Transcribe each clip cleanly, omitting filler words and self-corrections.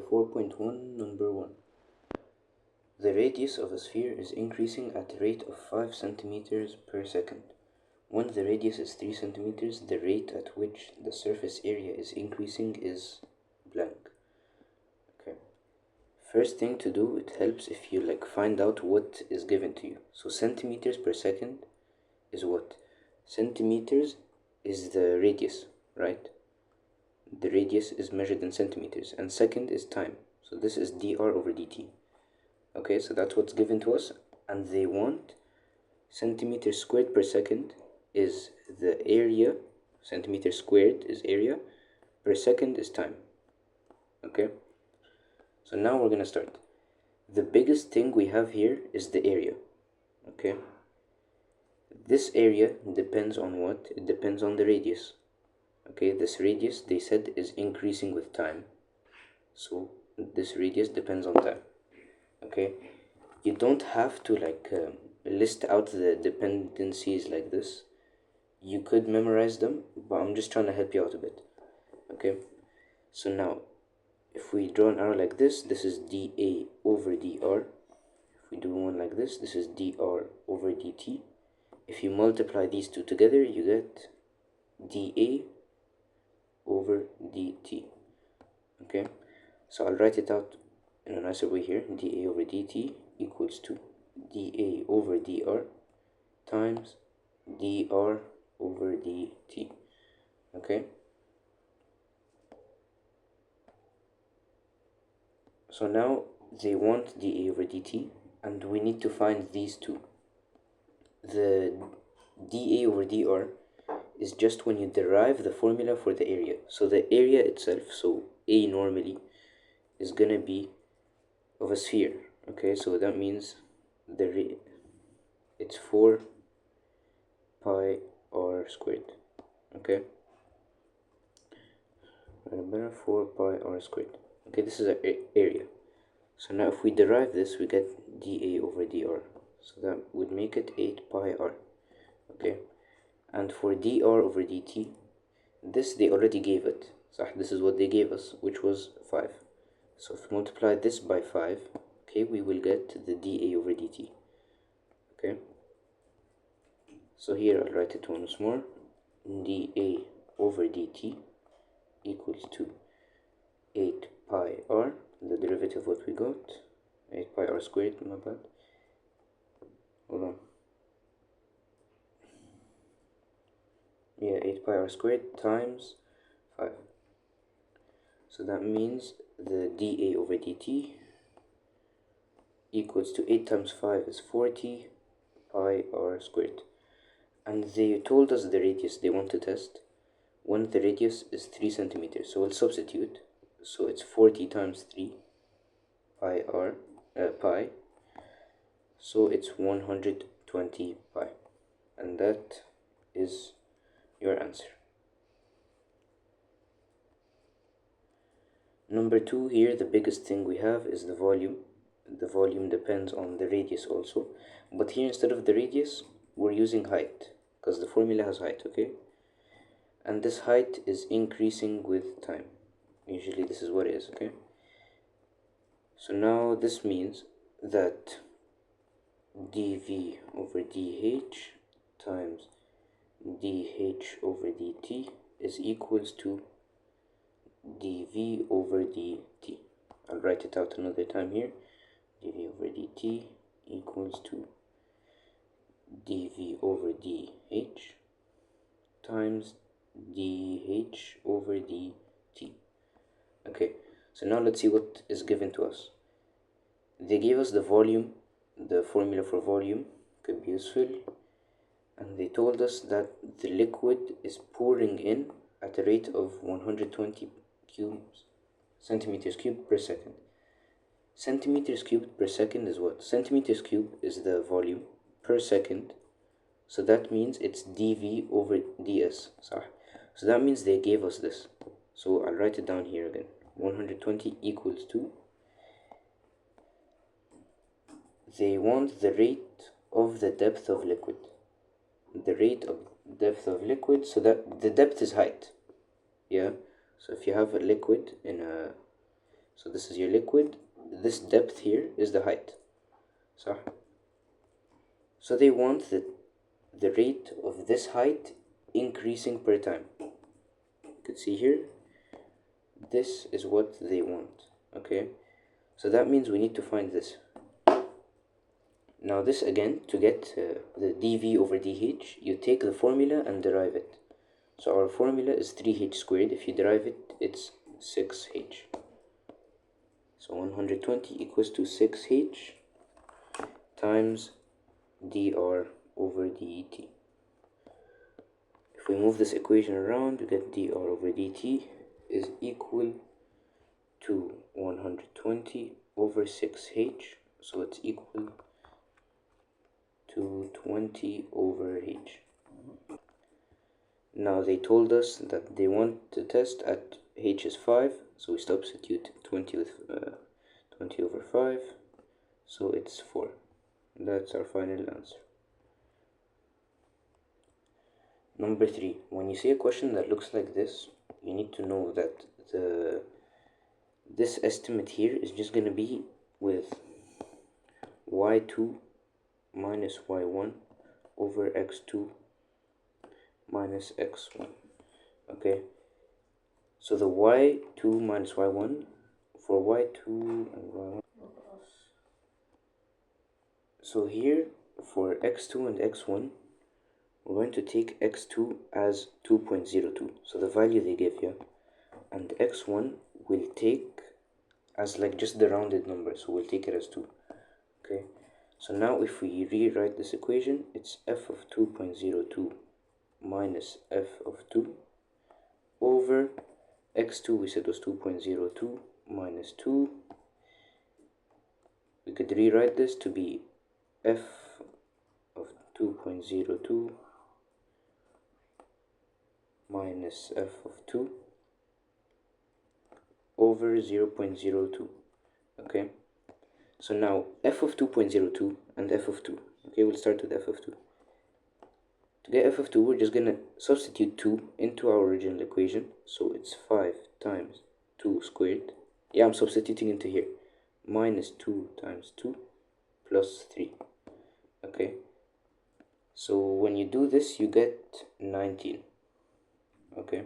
4.1 number 1. The radius of a sphere is increasing at a rate of 5 centimeters per second. When the radius is 3 centimeters, the rate at which the surface area is increasing is blank. Okay. First thing to do, it helps if you find out what is given to you. So centimeters per second is what? Centimeters is the radius, right? The radius is measured in centimeters, and second is time. So this is dr over dt. Okay, so that's what's given to us, and they want centimeters squared per second is the area, centimeters squared is area, per second is time. Okay, so now we're gonna start. The biggest thing we have here is the area. Okay, this area depends on what? It depends on the radius. Okay, this radius, they said, is increasing with time, so this radius depends on time. Okay, you don't have to list out the dependencies like this. You could memorize them, but I'm just trying to help you out a bit. Okay, so now if we draw an arrow like this, this is dA over dr. If we do one like this, this is dr over dt. If you multiply these two together, you get dA over dt. Okay, so I'll write it out in a nicer way here. dA over dt equals to dA over dr times dr over dt. Okay, so now they want dA over dt, and we need to find these two. The dA over dr is just when you derive the formula for the area. So the area itself, so A normally, is gonna be of a sphere. Okay, so that means it's 4 pi r squared. Okay, 4 pi r squared. Okay, this is our area. So now if we derive this, we get dA over dr, so that would make it 8 pi r. Okay, and for dr over dt, this they already gave it. So this is what they gave us, which was 5. So if we multiply this by 5, okay, we will get the dA over dt. Okay, so here I'll write it once more. dA over dt equals to 8 pi r, the derivative of what we got, 8 pi r squared, my bad. Hold on. Yeah, 8 pi r squared times 5. So that means the dA over dt equals to 8 times 5 is 40 pi r squared. And they told us the radius they want to test when the radius is 3 centimeters. So we'll substitute. So it's 40 times 3 pi r pi. So it's 120 pi. And that is your answer. Number 2 here, the biggest thing we have is the volume. The volume depends on the radius also. But here, instead of the radius, we're using height, because the formula has height, okay? And this height is increasing with time. Usually this is what it is, okay? So now this means that dV over dH times dH over dt is equals to dV over dt. I'll write it out another time here. dV over dt equals to dV over dH times dH over dt. Okay, so now let's see what is given to us. They gave us the volume, the formula for volume could be useful, and they told us that the liquid is pouring in at a rate of 120 centimeters cubed per second. Centimeters cubed per second is what? Centimeters cubed is the volume per second, so that means it's dV over ds. So that means they gave us this. So I'll write it down here again. 120 equals to, they want the rate of the depth of liquid. The rate of depth of liquid, so that the depth is height. Yeah, so if you have a liquid in a So this is your liquid, this depth here is the height. So they want the rate of this height increasing per time. You can see here, this is what they want. Okay, so that means we need to find this. Now this again, to get the dv over dh, you take the formula and derive it. So our formula is 3h squared. If you derive it, it's 6h. So 120 equals to 6h times dr over dt. If we move this equation around, we get dr over dt is equal to 120 over 6h. So it's equal to 20 over h. Now they told us that they want to test at h is 5, so we substitute 20 with 20 over 5, so it's 4. That's our final answer. Number 3, when you see a question that looks like this, you need to know that this estimate here is just going to be with y2 minus y1 over x2 minus x1. Okay, so the y2 minus y1 for y2 and y1. So here for x2 and x1, we're going to take x2 as 2.02, so the value they give you, and x1 will take as like just the rounded number, so we'll take it as 2. Okay, so now if we rewrite this equation, it's f of 2.02 minus f of 2 over x2 we said was 2.02 minus 2. We could rewrite this to be f of 2.02 minus f of 2 over 0.02. Okay, so now f of 2.02 and f of 2. Okay, we'll start with f of 2. To get f of 2, we're just gonna substitute 2 into our original equation, so it's 5 times 2 squared. Yeah, I'm substituting into here. Minus 2 times 2 plus 3. Okay, so when you do this, you get 19. Okay,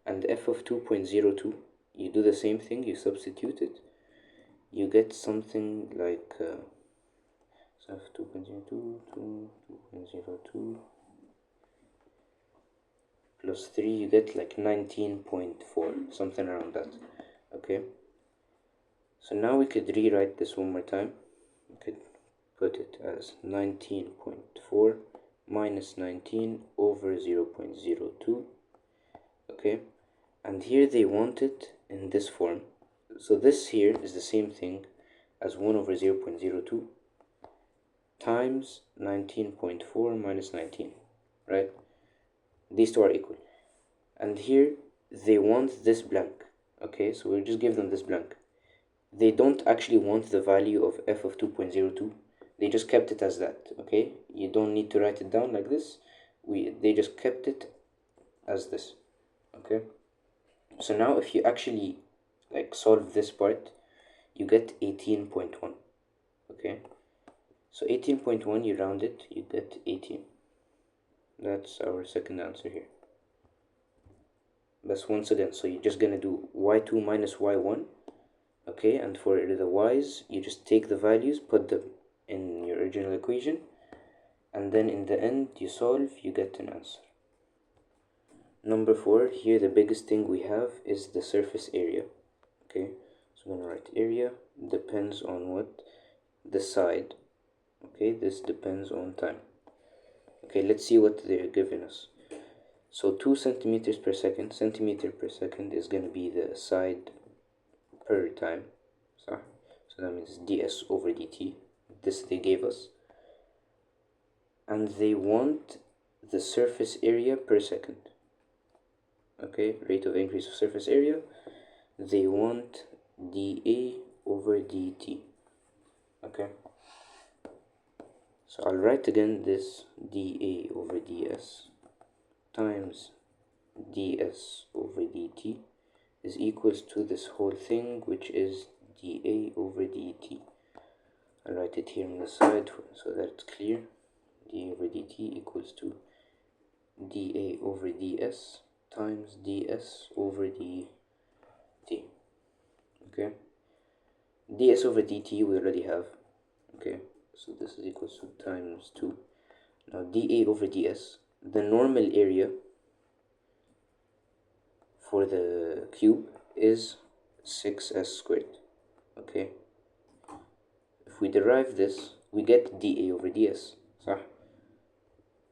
and f of 2.02, you do the same thing, you substitute it, you get something like so f 2.02 to 2.02 plus 3, you get like 19.4, something around that. Okay, so now we could rewrite this one more time. We could put it as 19.4 minus 19 over 0.02. Okay, and here they want it in this form, so this here is the same thing as 1 over 0.02 times 19.4 minus 19, right? These two are equal, and here they want this blank. Okay, so we'll just give them this blank. They don't actually want the value of f of 2.02, they just kept it as that. Okay, you don't need to write it down like this, they just kept it as this. Okay, so now if you actually like solve this part, you get 18.1. Okay, so 18.1, you round it, you get 18. That's our second answer here. That's once again, so you're just gonna do y2 minus y1. Okay, and for the y's, you just take the values, put them in your original equation, and then in the end you solve, you get an answer. Number 4, here the biggest thing we have is the surface area. Okay, so I'm gonna write area depends on what? The side. Okay, this depends on time. Okay, let's see what they're giving us. So 2 centimeters per second, centimeter per second is gonna be the side per time. So that means ds over dt. This they gave us, and they want the surface area per second. Okay, rate of increase of surface area, they want dA over dt. Okay, so I'll write again this dA over ds times ds over dt is equals to this whole thing, which is dA over dt. I'll write it here on the side so that it's clear. dA over dt equals to dA over ds times ds over dt. Okay, ds over dt we already have. Okay, so this is equals to times 2. Now dA over ds, the normal area for the cube is 6s squared. Okay, if we derive this, we get dA over ds.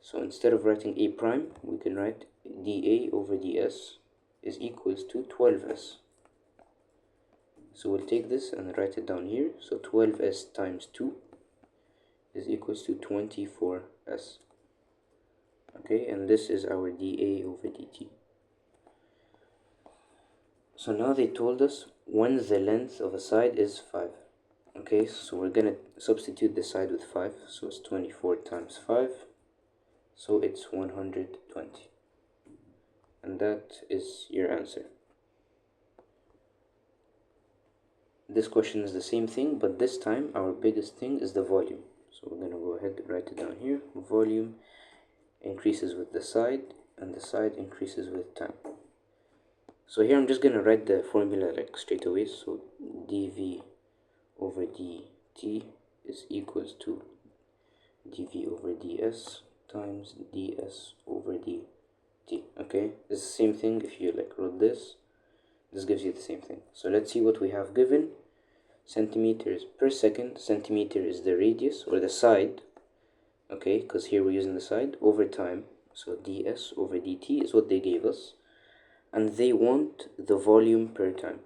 So instead of writing a prime, we can write dA over ds is equals to 12s. So we'll take this and write it down here. So 12s times 2 is equals to 24s. Okay, and this is our dA over dt. So now they told us when the length of a side is 5. Okay, so we're gonna substitute the side with 5. So it's 24 times 5. So it's 120. And that is your answer. This question is the same thing, but this time our biggest thing is the volume. So we're gonna go ahead and write it down here. Volume increases with the side, and the side increases with time. So here I'm just gonna write the formula like straight away. So dV over dt is equals to dV over ds times ds over dt. Okay, it's the same thing. If you like wrote this gives you the same thing. So let's see what we have given. Centimeters per second. Centimeter is the radius or the side, okay, because here we're using the side, over time. So ds over dt is what they gave us, and they want the volume per time.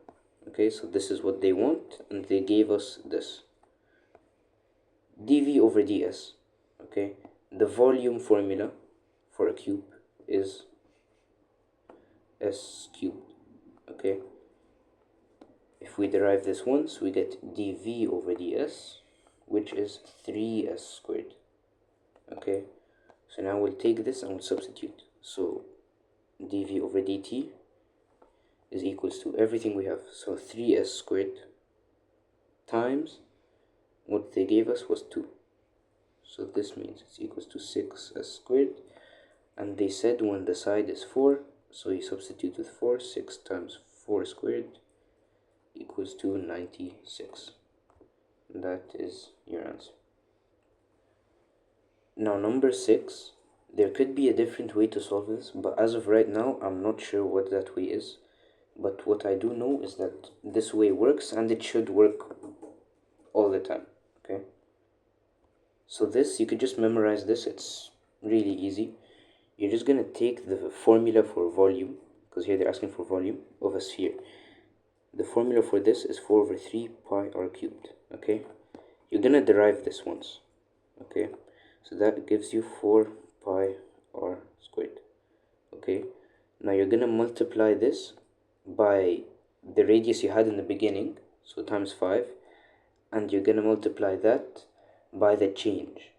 Okay, so this is what they want, and they gave us this dV over ds. Okay, the volume formula for a cube is s cubed. Okay, if we derive this once, we get dV over ds, which is 3s squared. Okay, so now we'll take this and we'll substitute. So dV over dt is equals to everything we have. So 3s squared times what they gave us was 2. So this means it's equals to 6s squared. And they said when the side is 4, so you substitute with 4. 6 times 4 squared equals to 96. That is your answer. Now number 6, there could be a different way to solve this, but as of right now I'm not sure what that way is. But what I do know is that this way works, and it should work all the time. Okay, so this, you could just memorize this. It's really easy. You're just gonna take the formula for volume, because here they're asking for volume of a sphere. The formula for this is 4 over 3 pi r cubed. Okay, you're gonna derive this once. Okay, so that gives you 4 pi r squared. Okay, now you're gonna multiply this by the radius you had in the beginning, so times 5, and you're gonna multiply that by the change.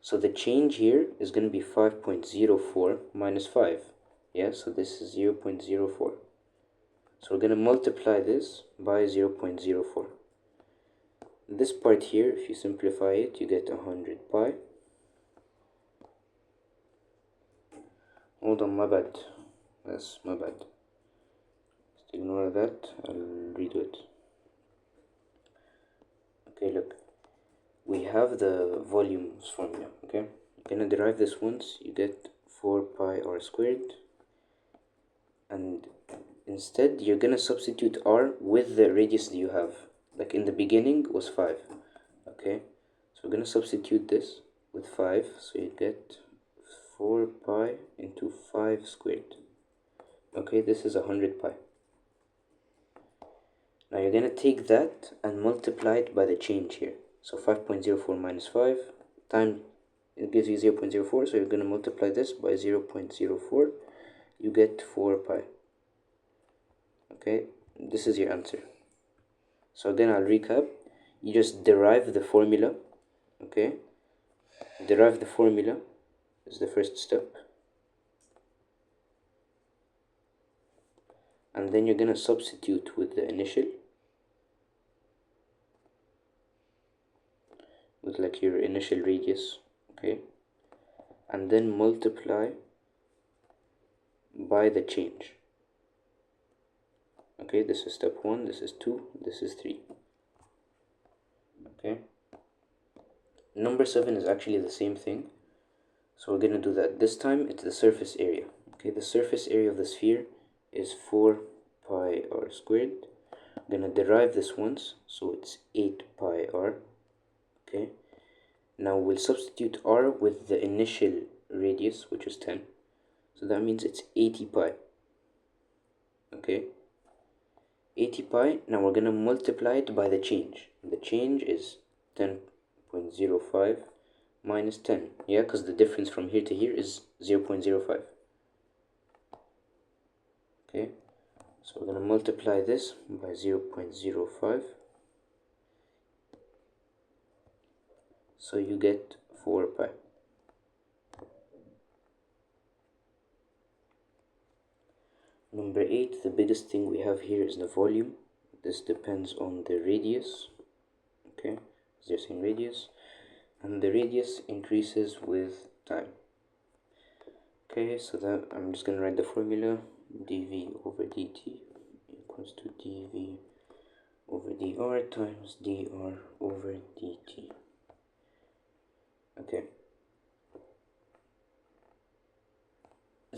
So the change here is gonna be 5.04 minus 5. Yeah, so this is 0.04. So we're gonna multiply this by 0.04. This part here, if you simplify it, you get 100 pi. Hold on, my bad. That's my bad. Just ignore that. I'll redo it. Okay, look. We have the volumes formula. Okay, you're gonna derive this once. You get 4 pi r squared, and instead you're gonna substitute r with the radius that you have. Like in the beginning was 5. Okay, so we're gonna substitute this with 5, so you get 4 pi into 5 squared. Okay, this is 100 pi. Now you're gonna take that and multiply it by the change here. So 5.04 minus 5 times, it gives you 0.04, so you're gonna multiply this by 0.04. You get 4 pi. Okay, this is your answer. So again, I'll recap. You just derive the formula. Okay, derive the formula is the first step. and then you're gonna substitute with the initial, with like your initial radius, okay, and then multiply by the change. Okay, this is step 1, this is 2, this is 3. Okay, number 7 is actually the same thing, so we're gonna do that. This time it's the surface area. Okay, the surface area of the sphere is 4 pi r squared. I'm gonna derive this once, so it's 8 pi r. Okay, now we'll substitute r with the initial radius, which is 10, so that means it's 80 pi. Okay, 80 pi. Now we're gonna multiply it by the change. The change is 10.05 minus 10, yeah, because the difference from here to here is 0.05. Okay, so we're gonna multiply this by 0.05, so you get 4 pi. Number 8, the biggest thing we have here is the volume. This depends on the radius. Okay, it's the same radius, and the radius increases with time. Okay, so that I'm just gonna write the formula. dv over dt equals to dv over dr times dr over dt. Okay,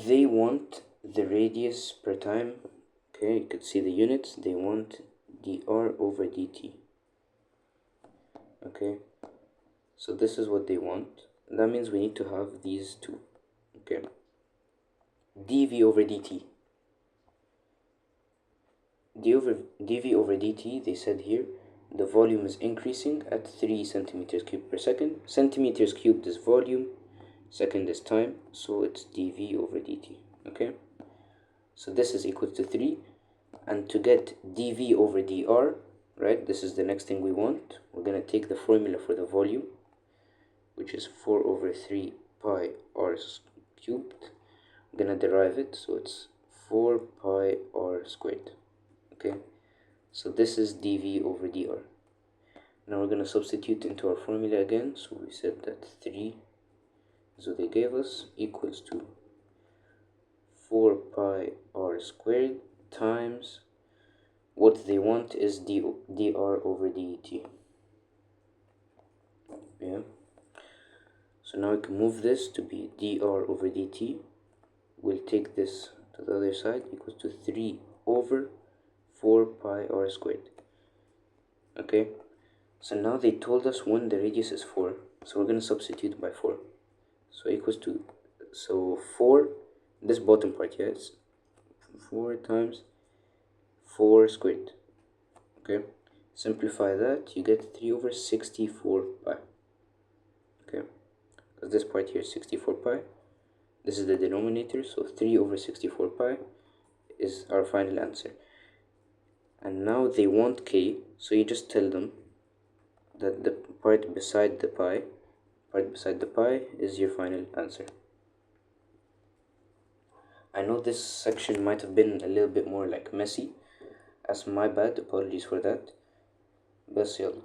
they want the radius per time. Okay, you could see the units. They want dr over dt. Okay, so this is what they want. That means we need to have these two. Okay, dv over dt. dv over dt, they said here, the volume is increasing at 3 centimeters cubed per second. Centimeters cubed is volume, second is time, so it's dv over dt. Okay, so this is equal to 3, and to get dv over dr, right, this is the next thing we want. We're going to take the formula for the volume, which is 4 over 3 pi r cubed. I'm going to derive it, so it's 4 pi r squared. Okay, so this is dv over dr. Now we're going to substitute into our formula again. So we said that 3 is what they gave us, equals to 4 pi r squared times what they want is dr over dt. Yeah, so now we can move this to be dr over dt. We'll take this to the other side, equals to 3 over 4 pi r squared. Okay, so now they told us when the radius is 4, so we're going to substitute by 4. So equals to, so 4, this bottom part, yeah, it's 4 times 4 squared. Okay, simplify that, you get 3 over 64 pi. Okay, because this part here is 64 pi. This is the denominator, so 3 over 64 pi is our final answer. And now they want k, so you just tell them that the part beside the pi is your final answer. I know this section might have been a little bit more like messy, as my bad, apologies for that. بس يلا.